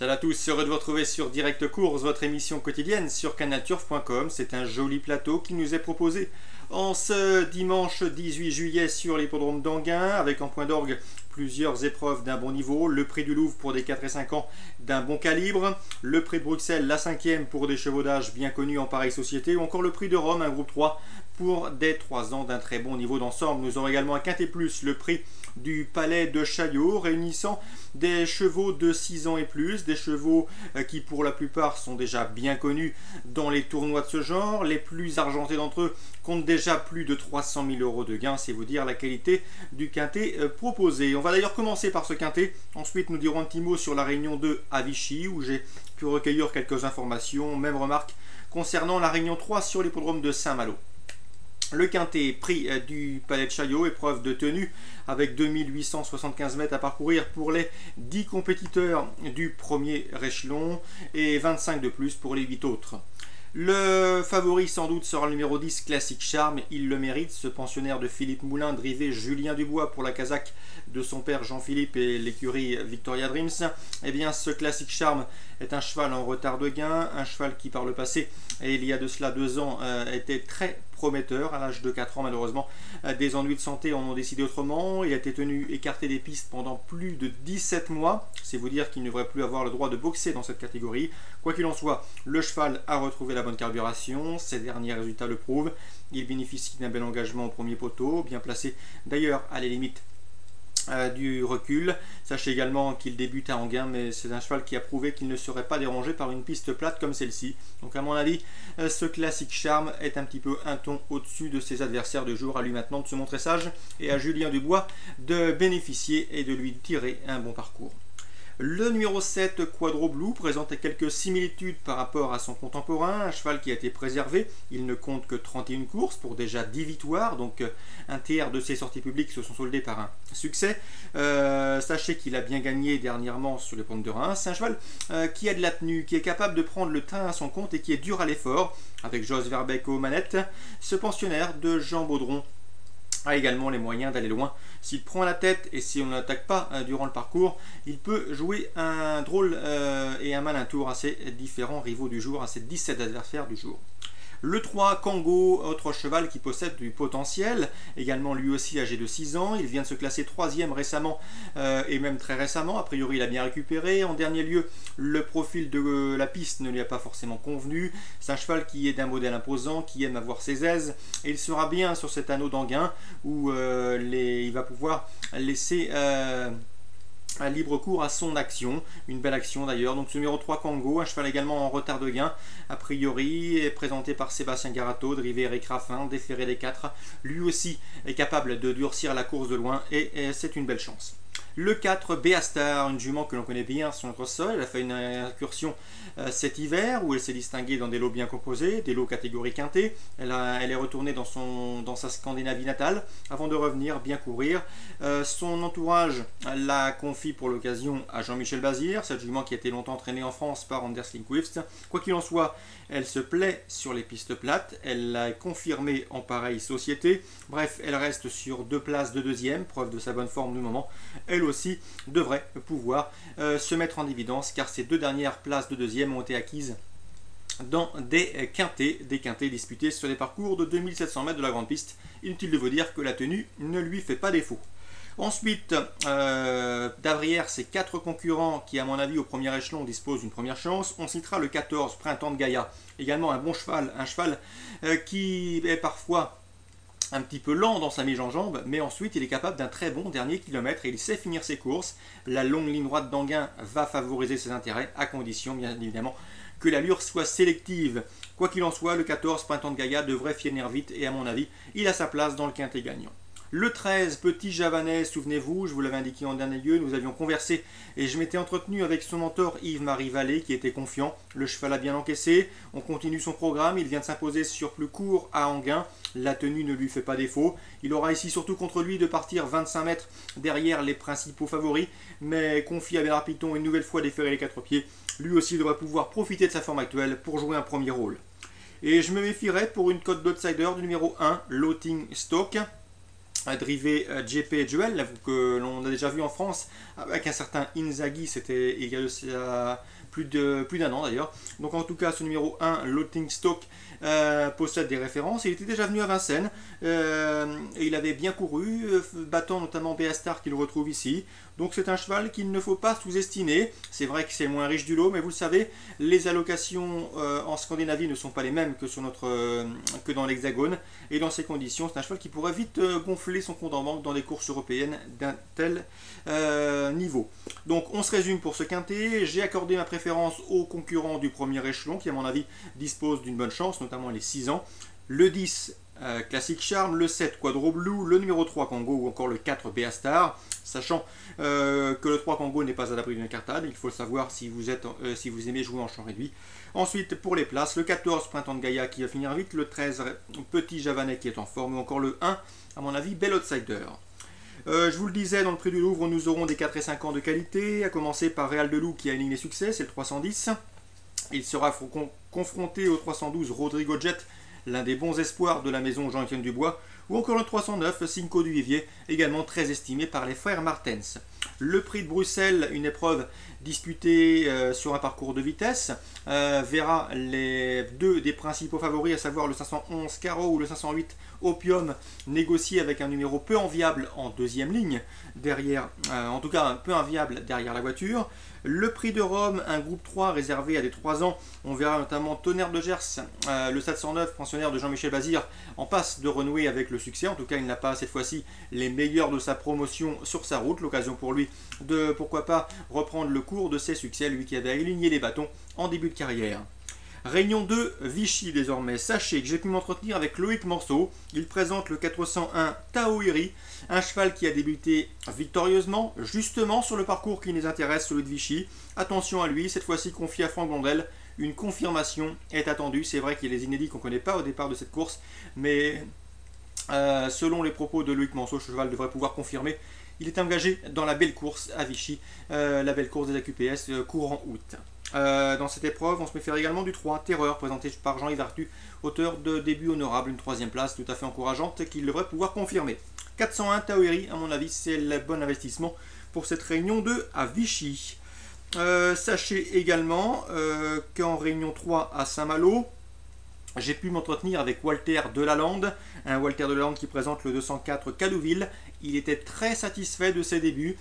Salut à tous, heureux de vous retrouver sur Direct Course, votre émission quotidienne sur canalturf.com. C'est un joli plateau qui nous est proposé en ce dimanche 18 juillet sur l'hippodrome d'Anguin, avec en point d'orgue plusieurs épreuves d'un bon niveau, le prix du Louvre pour des 4 et 5 ans d'un bon calibre, le prix de Bruxelles, la 5e pour des chevaux d'âge bien connus en pareille société, ou encore le prix de Rome, un groupe 3 pour des 3 ans d'un très bon niveau d'ensemble. Nous aurons également un quintet plus, le prix du Palais de Chaillot, réunissant des chevaux de 6 ans et plus, des chevaux qui pour la plupart sont déjà bien connus dans les tournois de ce genre. Les plus argentés d'entre eux comptent déjà plus de 300 000 euros de gains, c'est vous dire la qualité du quintet proposé. On va d'ailleurs commencer par ce quintet, ensuite nous dirons un petit mot sur la réunion 2 à Vichy, où j'ai pu recueillir quelques informations, même remarques concernant la réunion 3 sur l'hippodrome de Saint-Malo. Le quintet, prix du Palais de Chaillot, épreuve de tenue avec 2875 mètres à parcourir pour les 10 compétiteurs du premier échelon et 25 de plus pour les 8 autres. Le favori sans doute sera le numéro 10, Classic Charme, il le mérite, ce pensionnaire de Philippe Moulin, drivé Julien Dubois pour la casaque de son père Jean-Philippe et l'écurie Victoria Dreams. Eh bien ce Classic Charme est un cheval en retard de gain, un cheval qui par le passé, et il y a de cela 2 ans, était très prometteur. À l'âge de 4 ans malheureusement, des ennuis de santé en ont décidé autrement. Il a été tenu écarté des pistes pendant plus de 17 mois, c'est vous dire qu'il ne devrait plus avoir le droit de boxer dans cette catégorie. Quoi qu'il en soit, le cheval a retrouvé la bonne carburation, ses derniers résultats le prouvent. Il bénéficie d'un bel engagement au premier poteau, bien placé d'ailleurs à les limites du recul. Sachez également qu'il débute à Anguin, mais c'est un cheval qui a prouvé qu'il ne serait pas dérangé par une piste plate comme celle-ci. Donc à mon avis, ce Classic Charme est un petit peu un ton au-dessus de ses adversaires de jour. À lui maintenant de se montrer sage et à Julien Dubois de bénéficier et de lui tirer un bon parcours. Le numéro 7, Quadro Blue, présente quelques similitudes par rapport à son contemporain, un cheval qui a été préservé. Il ne compte que 31 courses pour déjà 10 victoires, donc un tiers de ses sorties publiques se sont soldées par un succès. Sachez qu'il a bien gagné dernièrement sur les pentes de Reims. C'est un cheval qui a de la tenue, qui est capable de prendre le train à son compte et qui est dur à l'effort, avec Jos Verbeek aux manettes. Ce pensionnaire de Jean Baudron a également les moyens d'aller loin. S'il prend la tête et si on ne l'attaque pas durant le parcours, il peut jouer un drôle et un malin tour à ses différents rivaux du jour, à ses 17 adversaires du jour. Le 3, Kango, autre cheval qui possède du potentiel, également lui aussi âgé de 6 ans. Il vient de se classer 3e récemment, et même très récemment. A priori, il a bien récupéré. En dernier lieu, le profil de la piste ne lui a pas forcément convenu. C'est un cheval qui est d'un modèle imposant, qui aime avoir ses aises. Et il sera bien sur cet anneau d'Anguin où il va pouvoir laisser un libre cours à son action, une belle action d'ailleurs. Donc ce numéro 3, Kango, un cheval également en retard de gain, a priori est présenté par Sébastien Garato, drivé Eric Raffin, déféré des 4, lui aussi est capable de durcir la course de loin et c'est une belle chance. Le 4, Béastar, une jument que l'on connaît bien sur notre sol. Elle a fait une incursion cet hiver où elle s'est distinguée dans des lots bien composés, des lots catégorie quintet. Elle est retournée dans sa Scandinavie natale avant de revenir bien courir. Son entourage l'a confie pour l'occasion à Jean-Michel Bazir, cette jument qui a été longtemps entraînée en France par Anders Lindqvist. Quoi qu'il en soit, elle se plaît sur les pistes plates, elle l'a confirmé en pareille société. Bref, elle reste sur 2 places de 2e, preuve de sa bonne forme du moment. Elle aussi devrait pouvoir se mettre en évidence car ces 2 dernières places de 2e ont été acquises dans des quintets disputés sur des parcours de 2700 mètres de la grande piste. Inutile de vous dire que la tenue ne lui fait pas défaut. Ensuite, derrière ces 4 concurrents qui, à mon avis, au premier échelon disposent d'une première chance, on citera le 14, Printemps de Gaïa. Également un bon cheval, un cheval qui est parfois un petit peu lent dans sa mise en jambe, mais ensuite il est capable d'un très bon dernier kilomètre et il sait finir ses courses. La longue ligne droite d'Anguin va favoriser ses intérêts, à condition bien évidemment que l'allure soit sélective. Quoi qu'il en soit, le 14, Printemps de Gaïa, devrait finir vite et à mon avis, il a sa place dans le quintet gagnant. Le 13, Petit Javanais, souvenez-vous, je vous l'avais indiqué en dernier lieu, nous avions conversé et je m'étais entretenu avec son mentor Yves-Marie Vallée qui était confiant. Le cheval a bien encaissé, on continue son programme, il vient de s'imposer sur plus court à Anguin. La tenue ne lui fait pas défaut. Il aura ici surtout contre lui de partir 25 mètres derrière les principaux favoris, mais confie à Bernard Piton une nouvelle fois déférer les 4 pieds. Lui aussi devrait pouvoir profiter de sa forme actuelle pour jouer un premier rôle. Et je me méfierais pour une cote d'outsider du numéro 1, Loting Stock. drivé JP Jewel, que l'on a déjà vu en France avec un certain Inzaghi, c'était il y a de ça plus d'un an d'ailleurs. Donc en tout cas, ce numéro 1, Loting Stock, possède des références. Il était déjà venu à Vincennes et il avait bien couru, battant notamment Beastar qu'il retrouve ici. Donc c'est un cheval qu'il ne faut pas sous-estimer. C'est vrai que c'est le moins riche du lot, mais vous le savez, les allocations en Scandinavie ne sont pas les mêmes que dans l'Hexagone. Et dans ces conditions, c'est un cheval qui pourrait vite gonfler son compte en banque dans des courses européennes d'un tel niveau. Donc on se résume pour ce quintet. J'ai accordé ma préférence aux concurrents du premier échelon, qui à mon avis disposent d'une bonne chance, notamment les 6 ans. Le 10, Classic Charm, le 7, Quadro Blue, le numéro 3, Congo, ou encore le 4, Beastar, sachant que le 3, Congo, n'est pas à l'abri d'une cartade. Il faut le savoir si vous aimez jouer en champ réduit. Ensuite, pour les places, le 14, Printemps de Gaïa, qui va finir vite, le 13, Petit Javanais, qui est en forme, ou encore le 1, à mon avis, Bel Outsider. Je vous le disais, dans le prix du Louvre, nous aurons des 4 et 5 ans de qualité, à commencer par Réal de Loup qui a une ligne de succès, c'est le 310. Il sera confronté au 312 Rodrigo Jet, l'un des bons espoirs de la maison Jean-Étienne Dubois, ou encore le 309 Cinco du Vivier, également très estimé par les frères Martens. Le prix de Bruxelles, une épreuve disputée sur un parcours de vitesse, verra les deux des principaux favoris, à savoir le 511 Caro ou le 508 Opium, négocier avec un numéro peu enviable en deuxième ligne, derrière, en tout cas peu enviable derrière la voiture. Le prix de Rome, un groupe 3 réservé à des 3 ans. On verra notamment Tonnerre de Gers, le 709, pensionnaire de Jean-Michel Bazir, en passe de renouer avec le succès. En tout cas, il n'a pas cette fois-ci les meilleurs de sa promotion sur sa route. L'occasion pour lui de, pourquoi pas, reprendre le cours de ses succès, lui qui avait aligné les bâtons en début de carrière. Réunion 2, Vichy désormais. Sachez que j'ai pu m'entretenir avec Loïc Morceau. Il présente le 401 Taoiri, un cheval qui a débuté victorieusement, justement sur le parcours qui nous intéresse, celui de Vichy. Attention à lui, cette fois-ci confié à Franck Blondel. Une confirmation est attendue. C'est vrai qu'il y a des inédits qu'on ne connaît pas au départ de cette course, mais selon les propos de Loïc Morceau, ce cheval devrait pouvoir confirmer. Il est engagé dans la belle course à Vichy, la belle course des AQPS courant août. Dans cette épreuve, on se méfie également du 3, Terreur, présenté par Jean-Yves Artu, auteur de début honorable, une 3e place tout à fait encourageante qu'il devrait pouvoir confirmer. 401 Taoiri, à mon avis, c'est le bon investissement pour cette réunion 2 à Vichy. Sachez également qu'en réunion 3 à Saint-Malo, j'ai pu m'entretenir avec Walter Delalande, un Walter Delalande qui présente le 204 Cadouville. Il était très satisfait de ses débuts.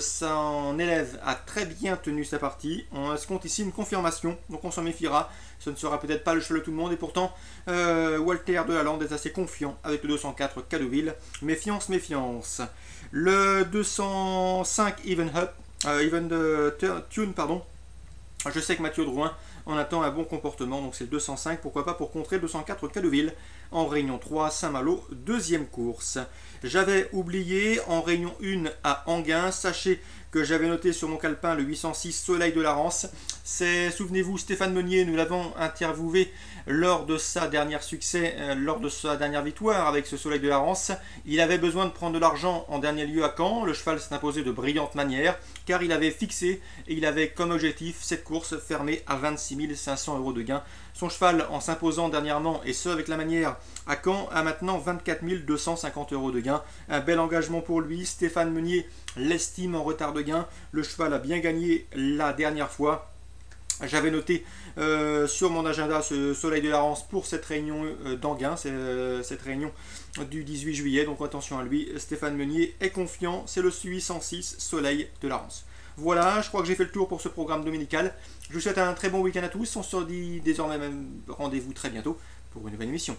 Son élève a très bien tenu sa partie. On se compte ici une confirmation, donc on s'en méfiera. Ce ne sera peut-être pas le cheval de tout le monde, et pourtant Walter Delalande est assez confiant avec le 204 Cadouville. Méfiance, méfiance. Le 205 Even Tune, pardon. Je sais que Mathieu Drouin en attend un bon comportement, donc c'est le 205, pourquoi pas pour contrer le 204 Cadouville en réunion 3 Saint-Malo, deuxième course. J'avais oublié en réunion 1 à Anguin, sachez que j'avais noté sur mon calepin le 806 Soleil de la Rance. C'est, souvenez-vous, Stéphane Meunier, nous l'avons interviewé lors de sa dernière succès, lors de sa dernière victoire avec ce Soleil de la Rance. Il avait besoin de prendre de l'argent en dernier lieu à Caen. Le cheval s'est imposé de brillante manière, car il avait fixé et il avait comme objectif cette course fermée à 26 500 € de gain. Son cheval, en s'imposant dernièrement, et ce avec la manière, à Caen, a maintenant 24 250 € de gain. Un bel engagement pour lui. Stéphane Meunier l'estime en retard de gain. Le cheval a bien gagné la dernière fois. J'avais noté sur mon agenda ce Soleil de la Rance pour cette réunion d'Anguin, cette réunion du 18 juillet. Donc attention à lui, Stéphane Meunier est confiant. C'est le 806 Soleil de la Rance. Voilà, je crois que j'ai fait le tour pour ce programme dominical. Je vous souhaite un très bon week-end à tous. On se dit désormais même rendez-vous très bientôt pour une nouvelle émission.